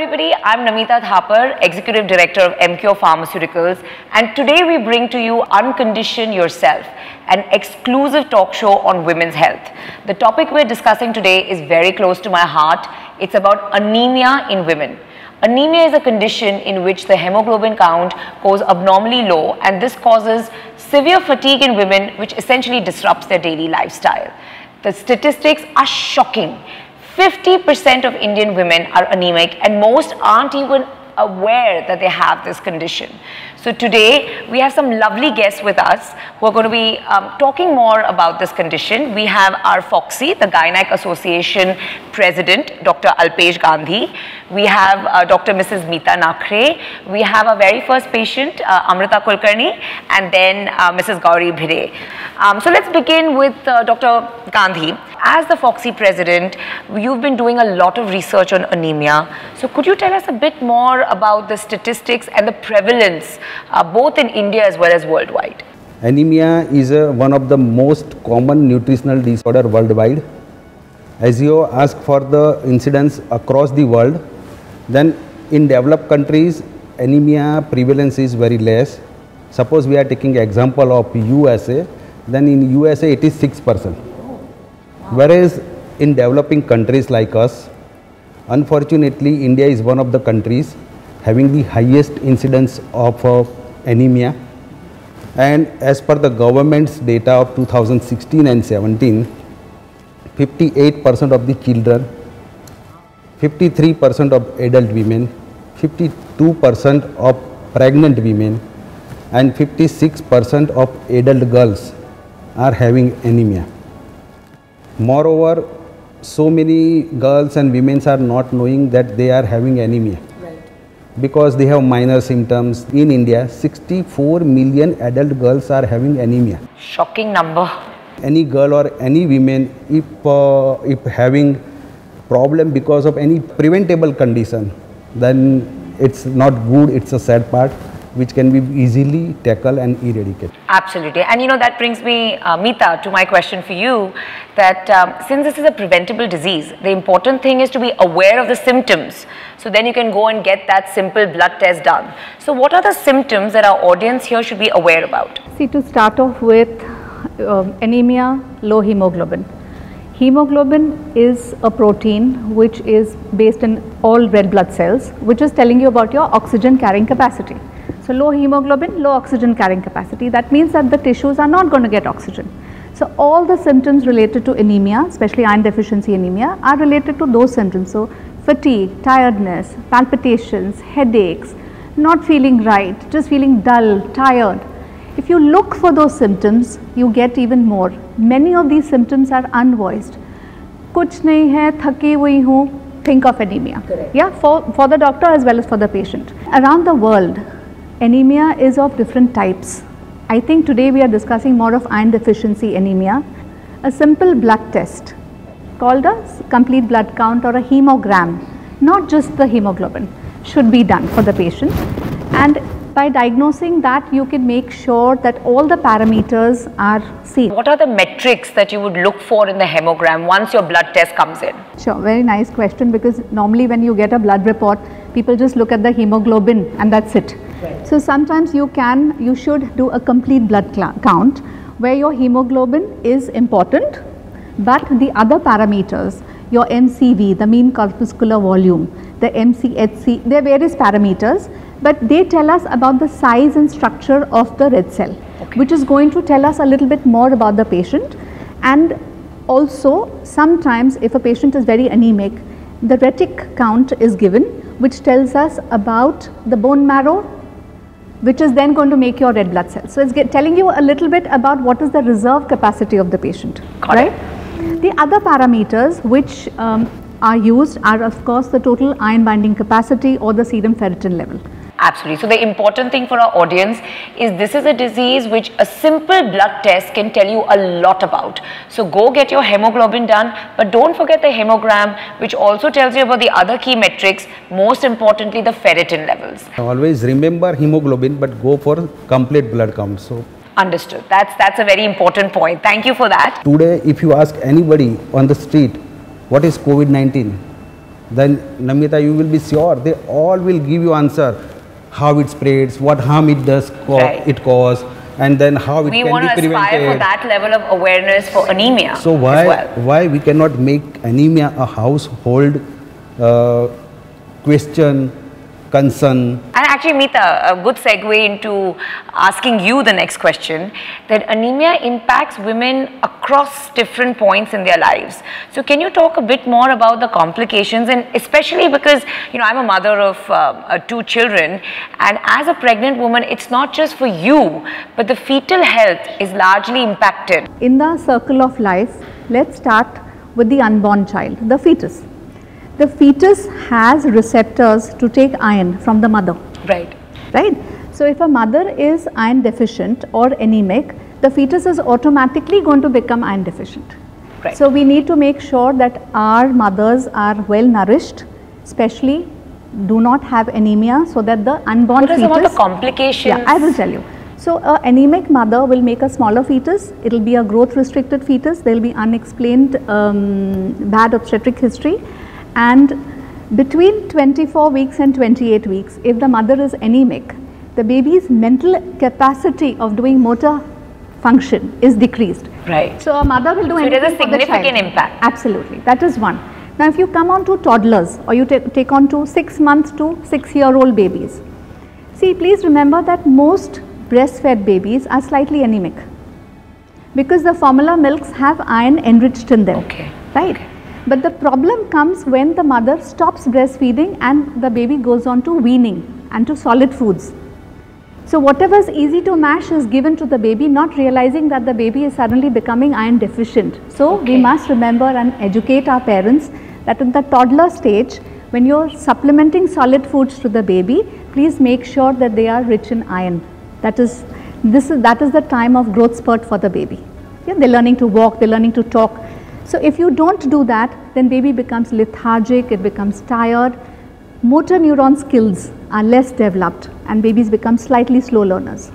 everybody, I'm Namita Thapar, Executive Director of MCure Pharmaceuticals, and today we bring to you Uncondition Yourself, an exclusive talk show on women's health. The topic we're discussing today is very close to my heart. It's about anemia in women. Anemia is a condition in which the hemoglobin count goes abnormally low, and this causes severe fatigue in women, which essentially disrupts their daily lifestyle. The statistics are shocking. 50% of Indian women are anemic, and most aren't even aware that they have this condition. So today we have some lovely guests with us who are going to be talking more about this condition. We have our FOXY, the Gynec Association President, Dr. Alpesh Gandhi. We have Dr. Mrs. Meeta Nakhare. We have our very first patient, Amrita Kulkarni, and then Mrs. Gauri Bhire. So let's begin with Dr. Gandhi. As the FOXY President, you've been doing a lot of research on anemia. So could you tell us a bit more about the statistics and the prevalence both in India as well as worldwide? Anemia is one of the most common nutritional disorder worldwide. As you ask for the incidence across the world, then in developed countries, anemia prevalence is very less. Suppose we are taking example of USA, then in USA it is 6%. Whereas in developing countries like us, unfortunately India is one of the countries having the highest incidence of anemia, and as per the government's data of 2016 and 17, 58% of the children, 53% of adult women, 52% of pregnant women, and 56% of adult girls are having anemia. Moreover, so many girls and women are not knowing that they are having anemia. Because they have minor symptoms. In India, 64 million adult girls are having anemia. Shocking number. Any girl or any women, if having problem because of any preventable condition, then it's not good, it's a sad part, which can be easily tackled and eradicated. Absolutely. And you know, that brings me, Meeta, to my question for you, that since this is a preventable disease, the important thing is to be aware of the symptoms. So then you can go and get that simple blood test done. So what are the symptoms that our audience here should be aware about? See, to start off with, anemia, low hemoglobin. Hemoglobin is a protein which is based in all red blood cells, which is telling you about your oxygen carrying capacity. So low hemoglobin, low oxygen carrying capacity. That means that the tissues are not going to get oxygen. So all the symptoms related to anemia, especially iron deficiency anemia, are related to those symptoms. So fatigue, tiredness, palpitations, headaches, not feeling right, just feeling dull, tired. If you look for those symptoms, you get even more. Many of these symptoms are unvoiced. Kuch nahi hai, thaki hui hu, think of anemia. Correct. Yeah, for the doctor as well as for the patient. Around the world, anemia is of different types. I think today we are discussing more of iron deficiency anemia. A simple blood test called a complete blood count or a hemogram, not just the hemoglobin, should be done for the patient. And by diagnosing that, you can make sure that all the parameters are seen. What are the metrics that you would look for in the hemogram once your blood test comes in? Sure, very nice question, because normally when you get a blood report, people just look at the hemoglobin and that's it. Right. So sometimes you should do a complete blood count where your hemoglobin is important, but the other parameters, your MCV, the mean corpuscular volume, the MCHC, there are various parameters, but they tell us about the size and structure of the red cell, which is going to tell us a little bit more about the patient. And also sometimes if a patient is very anemic, the retic count is given, which tells us about the bone marrow, which is then going to make your red blood cells. So it's telling you a little bit about what is the reserve capacity of the patient, right? The other parameters which are used are of course the total iron binding capacity or the serum ferritin level. Absolutely. So the important thing for our audience is this is a disease which a simple blood test can tell you a lot about. So go get your hemoglobin done, but don't forget the hemogram, which also tells you about the other key metrics, most importantly the ferritin levels. Always remember hemoglobin, but go for complete blood count. So understood. That's a very important point. Thank you for that. Today if you ask anybody on the street what is COVID-19, then Namita, you will be sure they all will give you answer how it spreads, what harm it does, it cause, and then how it can be prevented. We want to aspire for that level of awareness for anemia. So why we cannot make anemia a household question, concern? And actually, Meeta, a good segue into asking you the next question, that anemia impacts women across different points in their lives. So can you talk a bit more about the complications, and especially because, you know, I'm a mother of 2 children, and as a pregnant woman, it's not just for you, but the fetal health is largely impacted. In the circle of life, let's start with the unborn child, the fetus. The fetus has receptors to take iron from the mother. Right. Right. So if a mother is iron deficient or anemic, the fetus is automatically going to become iron deficient. Right. So we need to make sure that our mothers are well nourished, especially do not have anemia, so that the unborn fetus. What are some of the complications? Yeah, I will tell you. So an anemic mother will make a smaller fetus. It will be a growth restricted fetus. There will be unexplained bad obstetric history. And between 24 weeks and 28 weeks, if the mother is anemic, the baby's mental capacity of doing motor function is decreased. Right. So a mother will do anything there's a for the child. significant impact. Absolutely. That is one. Now if you come on to toddlers, or you take on to 6 months to 6-year-old babies, see, please remember that most breastfed babies are slightly anemic because the formula milks have iron enriched in them. Okay. Right. Okay. But the problem comes when the mother stops breastfeeding and the baby goes on to weaning and to solid foods. So whatever is easy to mash is given to the baby, not realizing that the baby is suddenly becoming iron deficient. So we must remember and educate our parents that in the toddler stage, when you are supplementing solid foods to the baby, please make sure that they are rich in iron. That is the time of growth spurt for the baby. Yeah, they're learning to walk, they're learning to talk. So if you don't do that, then baby becomes lethargic, it becomes tired, motor neuron skills are less developed, and babies become slightly slow learners.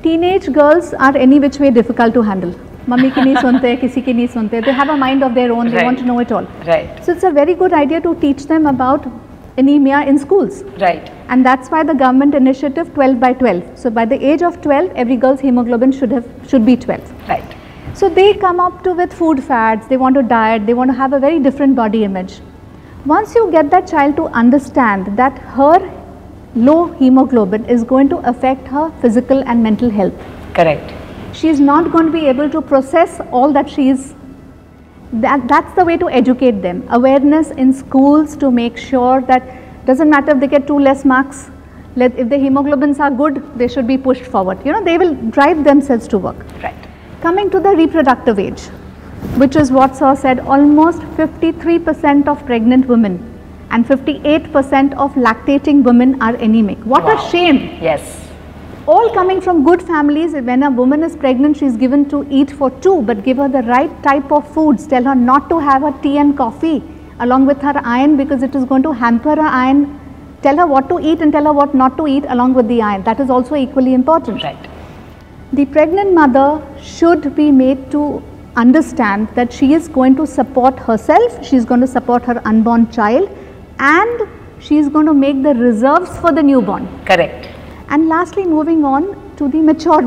Teenage girls are any which way difficult to handle. Mummy ki nahi sunte, kisi ki nahi sunte. They have a mind of their own, they want to know it all. Right. So it's a very good idea to teach them about anemia in schools. Right. And that's why the government initiative 12 by 12. So by the age of 12, every girl's hemoglobin should be 12. Right. So they come up with food fads, they want to diet, they want to have a very different body image. Once you get that child to understand that her low hemoglobin is going to affect her physical and mental health. Correct. She is not going to be able to process all that she is. That's the way to educate them. Awareness in schools to make sure that doesn't matter if they get 2 less marks, if the hemoglobins are good, they should be pushed forward. You know, they will drive themselves to work. Right. Coming to the reproductive age, which is what Sir said, almost 53% of pregnant women and 58% of lactating women are anemic. What a shame. Yes. All coming from good families. When a woman is pregnant, she is given to eat for 2, but give her the right type of foods. Tell her not to have her tea and coffee along with her iron, because it is going to hamper her iron. Tell her what to eat and tell her what not to eat along with the iron. That is also equally important. Right. The pregnant mother should be made to understand that she is going to support herself, she is going to support her unborn child, and she is going to make the reserves for the newborn. Correct. And lastly, moving on to the mature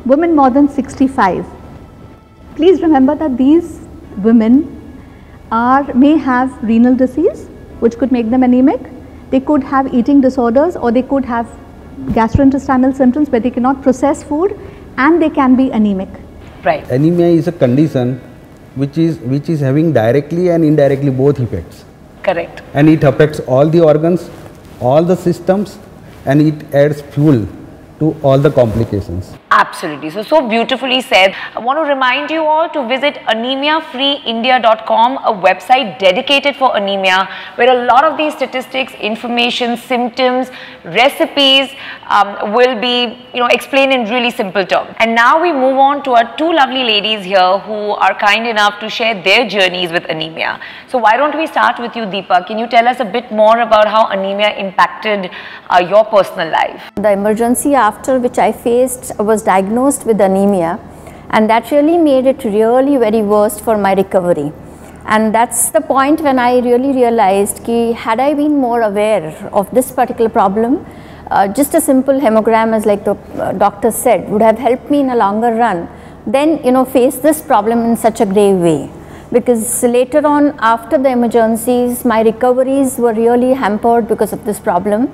women more than 65. Please remember that these women may have renal disease, which could make them anemic. They could have eating disorders, or they could have gastrointestinal symptoms where they cannot process food, and they can be anemic. Right. Anemia is a condition which is having directly and indirectly both effects. Correct. And it affects all the organs, all the systems, and it adds fuel to all the complications. Absolutely. So beautifully said. I want to remind you all to visit anemiafreeindia.com, a website dedicated for anemia, where a lot of these statistics, information, symptoms, recipes will be explained in really simple terms. And now we move on to our 2 lovely ladies here who are kind enough to share their journeys with anemia. So why don't we start with you, Deepa? Can you tell us a bit more about how anemia impacted your personal life? The emergency after which I faced was diagnosed with anemia, and that really made it really very worst for my recovery. And that's the point when I really realized that had I been more aware of this particular problem, just a simple hemogram, as like the doctor said, would have helped me in a longer run than face this problem in such a grave way. Because later on, after the emergencies, my recoveries were really hampered because of this problem,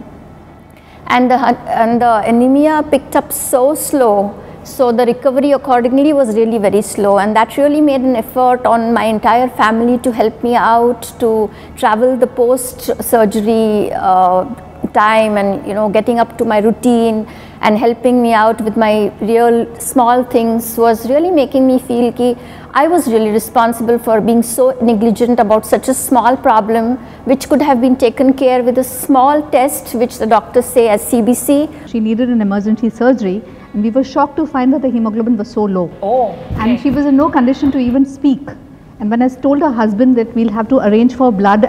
and the anemia picked up so slow. So the recovery accordingly was really very slow, and that really made an effort on my entire family to help me out, to travel the post-surgery time, and getting up to my routine and helping me out with my real small things was really making me feel that I was really responsible for being so negligent about such a small problem, which could have been taken care with a small test which the doctors say as CBC. She needed an emergency surgery, and we were shocked to find that the hemoglobin was so low. Oh, okay. And she was in no condition to even speak. And when I told her husband that we'll have to arrange for blood,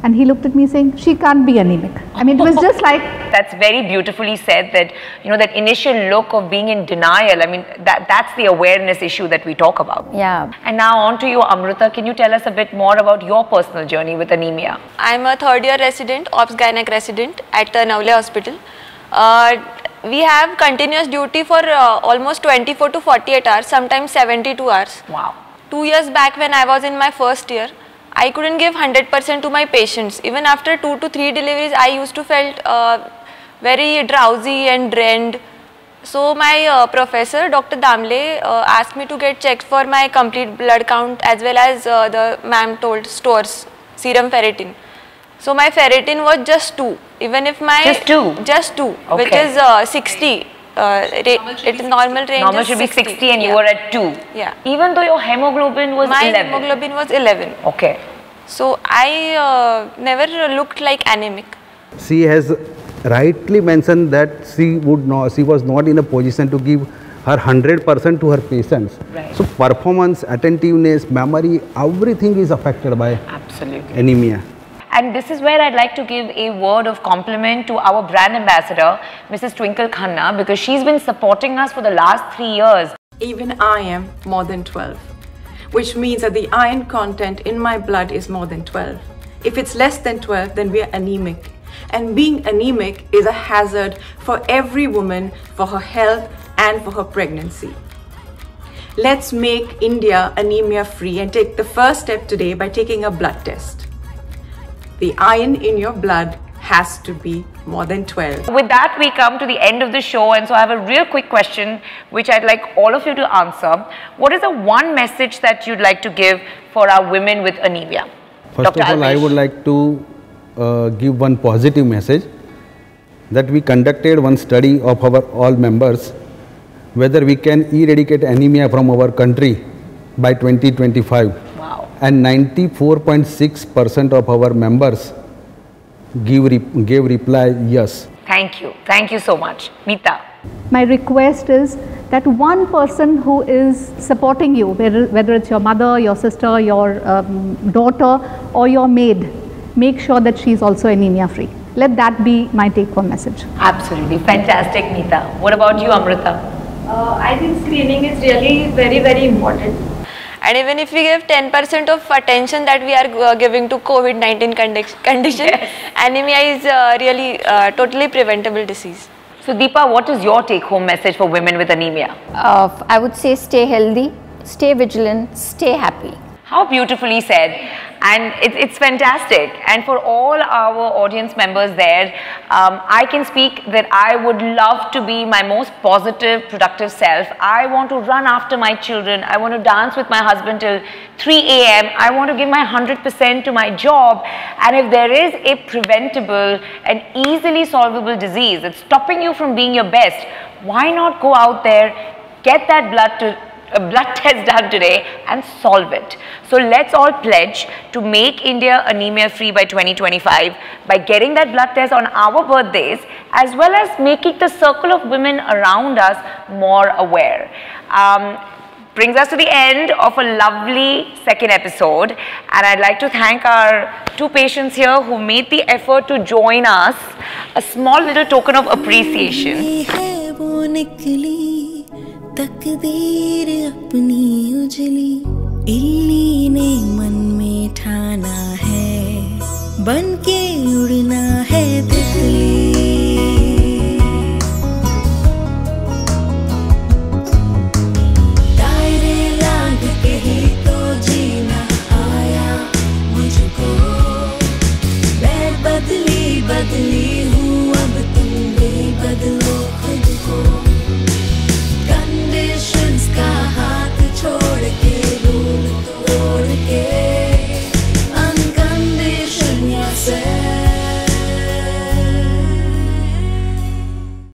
and he looked at me saying, she can't be anemic. I mean, it was just like... That's very beautifully said, that, that initial look of being in denial, I mean, that's the awareness issue that we talk about. Yeah. And now on to you, Amrita. Can you tell us a bit more about your personal journey with anemia? I'm a third year resident, Ops Gynec resident at Navle Hospital. We have continuous duty for almost 24 to 48 hours, sometimes 72 hours. Wow. 2 years back when I was in my first year, I couldn't give 100% to my patients. Even after 2 to 3 deliveries, I used to felt very drowsy and drained. So my professor, Dr. Damle, asked me to get checked for my complete blood count, as well as the ma'am told stores, serum ferritin. So my ferritin was just 2. Even if my... Just 2? Just 2, okay. Which is 60. Normal range normal is should 60. Be 60 and you were at 2. Yeah. Even though your hemoglobin was 11. My hemoglobin was 11. Okay. So I never looked like anemic. She has rightly mentioned that she was not in a position to give her 100% to her patients. Right. So performance, attentiveness, memory, everything is affected by anemia. And this is where I'd like to give a word of compliment to our brand ambassador, Mrs. Twinkle Khanna, because she's been supporting us for the last 3 years. Even I am more than 12, which means that the iron content in my blood is more than 12. If it's less than 12, then we are anemic. And being anemic is a hazard for every woman, for her health and for her pregnancy. Let's make India anemia free and take the first step today by taking a blood test. The iron in your blood has to be more than 12. With that, we come to the end of the show, and so I have a real quick question which I'd like all of you to answer. What is the one message that you'd like to give for our women with anemia? First of all, I would like to give one positive message, that we conducted one study of our all members whether we can eradicate anemia from our country by 2025. Wow. And 94.6% of our members gave reply yes. Thank you. Thank you so much. Meeta. My request is that one person who is supporting you, whether it's your mother, your sister, your daughter or your maid, make sure that she is also anemia free. Let that be my take home message. Absolutely. Fantastic, Meeta. What about you, Amrita? I think screening is really very, very important. And even if we give 10% of attention that we are giving to COVID-19 condition, yes, anemia is really totally preventable disease. So Deepa, what is your take home message for women with anemia? I would say stay healthy, stay vigilant, stay happy. How beautifully said. And it's fantastic. And for all our audience members there, I can speak that I would love to be my most positive, productive self. I want to run after my children. I want to dance with my husband till 3 a.m. I want to give my 100% to my job. And if there is a preventable and easily solvable disease that's stopping you from being your best, why not go out there, get that blood test done today and solve it. So let's all pledge to make India anemia free by 2025 by getting that blood test on our birthdays, as well as making the circle of women around us more aware. Brings us to the end of a lovely second episode, and I'd like to thank our 2 patients here who made the effort to join us. A small little token of appreciation. तकदीर अपनी उजली इल्ली ने मन में ठाना है, बन के